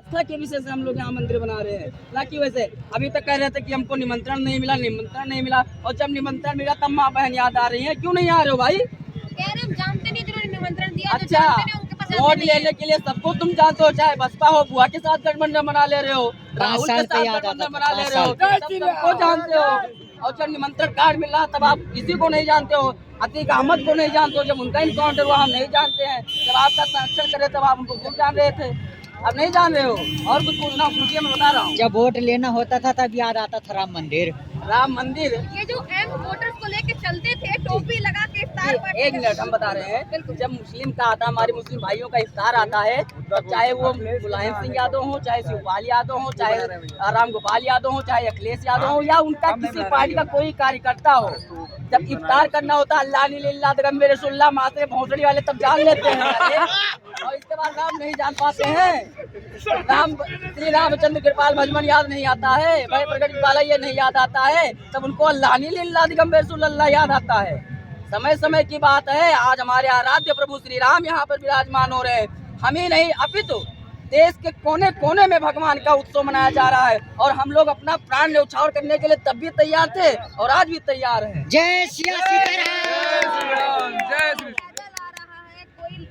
आस्था के विषय से हम लोग यहाँ मंदिर बना रहे हैं, ना कि वैसे। अभी तक कह रहे थे कि हमको निमंत्रण नहीं मिला, और जब निमंत्रण मिला तब माँ बहन याद आ रही है। क्यों नहीं आ रहे हो भाई? कह रहे हम जानते नहीं जिन्होंने निमंत्रण दिया। अच्छा, वोट लेने के लिए सबको तुम जानते हो, चाहे बसपा हो, बुआ के साथ गठबंधन बना ले रहे हो, राहुल के साथ गठबंधन बना ले रहे हो, सबको जानते हो। और जब निमंत्रण कार्ड मिल रहा तब आप किसी को नहीं जानते हो। अतीक अहमद को नहीं जानते हो, जब उनका इनकाउंटर हुआ हम नहीं जानते हैं। जब आपका संरक्षण करे तब आप उनको खूब जान रहे थे, अब नहीं जान रहे हो। और कुछ पूछना पूछिए, मैं बता रहा हूँ। जब वोट लेना होता था तब याद आता था राम मंदिर। ये जो एम वोटर्स को लेके चलते थे, टोपी लगा के इफ्तार पार्टी। एक मिनट, हम बता रहे हैं। जब मुस्लिम का आता, हमारे मुस्लिम भाइयों का इफ्तार आता है, तो चाहे वो मुलायम सिंह यादव हो, चाहे शिवपाल यादव हो, चाहे राम गोपाल यादव हो, चाहे अखिलेश यादव हो, या उनका किसी पार्टी का कोई कार्यकर्ता हो, जब इफ्तार करना होता है अल्लाह नीला गम्बे रसुल्ला माते भोसड़ी वाले तब जान लेते हैं। और इसके बाद राम नहीं जान पाते हैं। राम श्री रामचंद्र कृपाल भजमन याद नहीं आता है, भाई प्रगट वाला ये नहीं याद आता है, तब उनको अल्लाह नीला गम्बे रसुल्ला याद आता है। समय समय की बात है। आज हमारे आराध्य प्रभु श्री राम यहाँ पर विराजमान हो रहे हैं। हम ही नहीं अपितु देश के कोने कोने में भगवान का उत्सव मनाया जा रहा है, और हम लोग अपना प्राण न्यौछावर करने के लिए तब भी तैयार थे और आज भी तैयार हैं। जय सिया सीताराम। कोई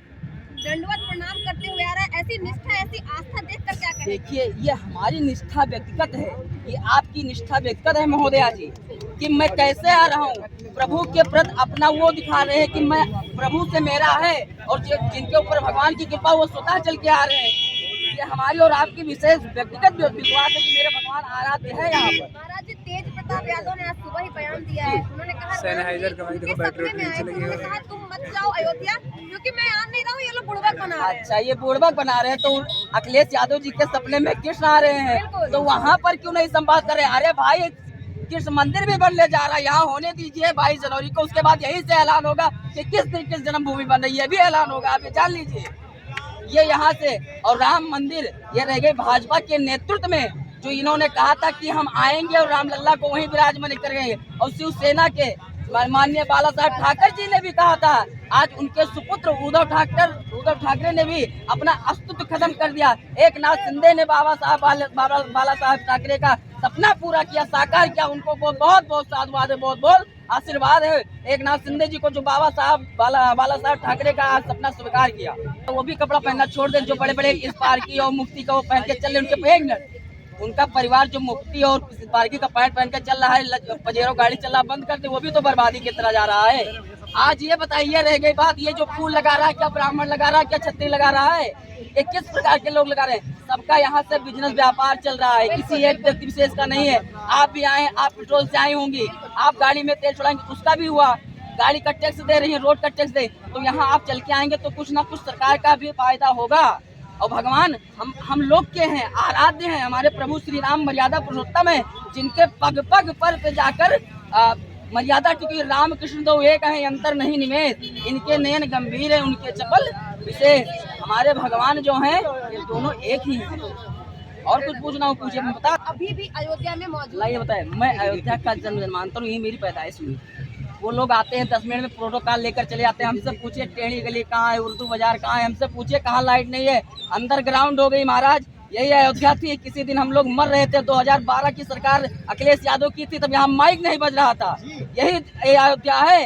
दंडवत प्रणाम करते हुए आ रहा है। ऐसी निष्ठा, ऐसी आस्था देखकर क्या कहें? देखिए, ये हमारी निष्ठा व्यक्तिगत है, ये आपकी निष्ठा व्यक्तिगत है महोदया जी, कि मैं कैसे आ रहा हूँ। प्रभु के प्रति अपना वो दिखा रहे हैं कि मैं प्रभु से मेरा है, और जिनके ऊपर भगवान की कृपा वो स्वतः चल के आ रहे हैं। ये हमारी और आपकी विशेष व्यक्तिगत विश्वास है कि मेरे भगवान आराध्य है यहाँ पर। महाराज जी, तेज प्रताप यादव ने आज सुबह ही बयान दिया है। उन्होंने कहा तुम मत जाओ अयोध्या, क्योंकि मैं आ नहीं रहा हूँ, ये लोग बुड़बक बना रहे हैं। अच्छा, ये बुड़बक बना रहे हैं, तो अखिलेश यादव जी के सपने में कृष्ण आ रहे हैं, तो वहाँ पर क्यों नहीं संवाद कर रहे? अरे भाई, कृष्ण मंदिर भी बनने जा रहा है, यहाँ होने दीजिए 22 जनवरी को। उसके बाद यही से ऐलान होगा कि किस दिन किस जन्मभूमि बन रही है, ये भी ऐलान होगा, आप ये जान लीजिए। ये यहाँ से, और राम मंदिर ये रह गई भाजपा के नेतृत्व में, जो इन्होंने कहा था कि हम आएंगे और रामलल्ला को वहीं विराजमान करेंगे। और शिवसेना के माननीय बाला साहब ठाकरे जी ने भी कहा था, आज उनके सुपुत्र उद्धव ठाकरे ने भी अपना अस्तित्व खत्म कर दिया। एक नाथ शिंदे ने बाला साहब ठाकरे का सपना पूरा किया, साकार किया। उनको बहुत बहुत साधुवाद है, बहुत बहुत आशीर्वाद है एक नाथ शिंदे जी को, जो बाला साहब ठाकरे का आज सपना स्वीकार किया। तो वो भी कपड़ा पहनना छोड़ दे, जो बड़े बड़े इस पार्की और मुफ्ती का वो पहन के चल रहे, उनके एक मिनट, उनका परिवार जो मुफ्ती और पार्की का पैंट पहन के चल रहा है, पजेरो गाड़ी चलना बंद कर दे, वो भी तो बर्बादी की तरह जा रहा है। आज ये बताइए, रह गई बात, ये जो फूल लगा रहा है, क्या ब्राह्मण लगा रहा है, क्या छतरी लगा रहा है, ये किस प्रकार के लोग लगा रहे हैं? सबका यहाँ से बिजनेस व्यापार चल रहा है, किसी एक व्यक्ति विशेष का नहीं है। आप भी आए, आप पेट्रोल से आई होंगी, आप गाड़ी में तेल चढ़ाएंगे, उसका भी हुआ। गाड़ी का टैक्स दे रही है, रोड का टैक्स दे, तो यहाँ आप चल के आएंगे तो कुछ ना कुछ सरकार का भी फायदा होगा। और भगवान हम लोग के हैं, आराध्य हैं, हमारे प्रभु श्री राम मर्यादा पुरुषोत्तम है, जिनके पग पग पर पे जाकर मर्यादा टिकी। राम कृष्ण तो एक है, अंतर नहीं निमेष, इनके नयन गंभीर है, उनके चपल विशेष। हमारे भगवान जो हैं ये दोनों एक ही हैं। और कुछ पूछना हो पूछिए, मैं बता। अभी भी अयोध्या में मौजूद, ये बताए, मैं अयोध्या का जन्मांतर हूँ, यही मेरी पैदाइश हुई। वो लोग आते हैं 10 मिनट में प्रोटोकॉल लेकर चले जाते हैं। हमसे पूछिए टेढ़ी गली कहाँ है, उर्दू बाजार कहाँ है, हमसे पूछिए कहाँ लाइट नहीं है। अंडरग्राउंड हो गई महाराज, यही अयोध्या थी। किसी दिन हम लोग मर रहे थे, 2012 की सरकार अखिलेश यादव की थी, तब यहाँ माइक नहीं बज रहा था। यही अयोध्या है।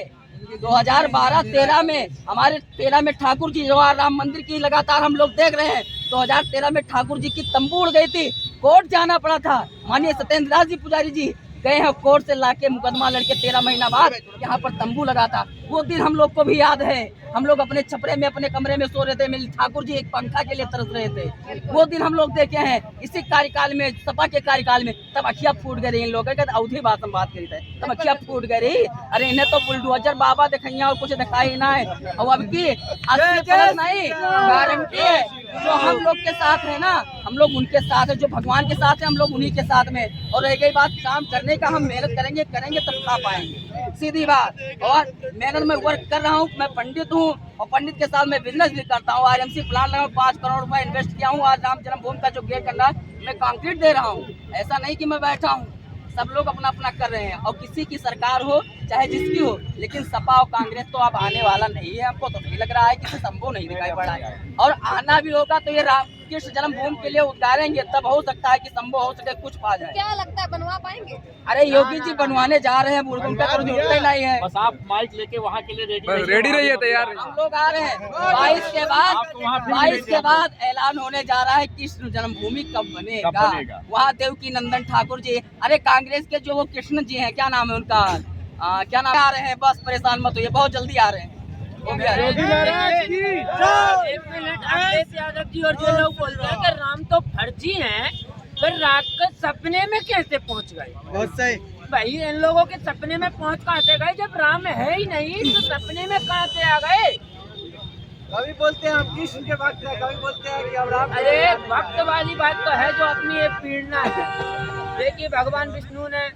2012-13 में हमारे 13 में ठाकुर जी जवाहर राम मंदिर की लगातार हम लोग देख रहे हैं। 2013 में ठाकुर जी की तंबू उड़ गई थी, कोर्ट जाना पड़ा था। माननीय सत्येंद्र दास जी पुजारी जी गए हैं, कोर्ट से लाके मुकदमा लड़के 13 महीना बाद यहाँ पर तंबू लगा था। वो दिन हम लोग को भी याद है। हम लोग अपने छपरे में, अपने कमरे में सो रहे थे, मेरे ठाकुर जी एक पंखा के लिए तरस रहे थे। वो दिन हम लोग देखे हैं। इसी कार्यकाल में, सपा के कार्यकाल में, तब अखिया फूट गई इन लोगों के। अवधि बात हम बात करी थे, तब अखिया फूट गई। अरे इन्हें तो बुलडोजर बाबा दिखाइया और कुछ दिखाई ही ना है। और अब की नहीं, गारंटी है जो हम लोग के साथ है ना, हम लोग उनके साथ है। जो भगवान के साथ है, हम लोग उन्हीं के साथ में। और रह गई बात काम करने का, हम मेहनत करेंगे तब खा पाएंगे, सीधी बात। और मेहनत में वर्क कर रहा हूँ, मैं पंडित हूँ, और पंडित के साथ मैं बिजनेस भी करता हूँ। आरएमसी प्लान लगा 5 करोड़ रुपए इन्वेस्ट किया हूँ। आज राम जन्मभूमि का जो गेट करना है, मैं कंक्रीट दे रहा हूँ। ऐसा नहीं कि मैं बैठा हूँ, सब लोग अपना अपना कर रहे हैं। और किसी की सरकार हो चाहे जिसकी हो, लेकिन सपा और कांग्रेस तो अब आने वाला नहीं है। हमको तो नहीं लग रहा है, किसी संभव नहीं दिखाई पड़ा है। और आना भी होगा तो ये कृष्ण जन्मभूमि के लिए उतारेंगे तब हो सकता है कि संभव हो सके कुछ पा जाए। क्या लगता है बनवा पाएंगे? अरे योगी जी बनवाने जा रहे हैं, उनका तो जुड़ते नहीं है। बस आप माइक लेके वहाँ के लिए रेडी रहिए, तैयार हम लोग आ रहे हैं 22 के बाद ऐलान होने जा रहा है कृष्ण जन्मभूमि कब बनेगा। वहाँ देवकी नंदन ठाकुर जी, अरे कांग्रेस के जो वो कृष्ण जी हैं, क्या नाम है उनका, क्या नाम, आ रहे हैं, बस परेशान मत होइए, बहुत जल्दी आ रहे हैं। वो भी आ रहे हैं। एक मिनट, अखिलेश यादव जी और जो लोग बोलते हैं कि राम तो फर्जी हैं, फिर रात को सपने में कैसे पहुंच गए? बहुत सही। भाई इन लोगों के सपने में पहुंच कहाँ से गए जब राम है ही नहीं, तो सपने में कहाँ से आ गए? कभी बोलते हैं हम कृष्ण के भक्त हैं, कभी बोलते हैं कि हम राम। अरे भक्त वाली बात तो है जो अपनी एक पीड़ना है। देखिए भगवान विष्णु ने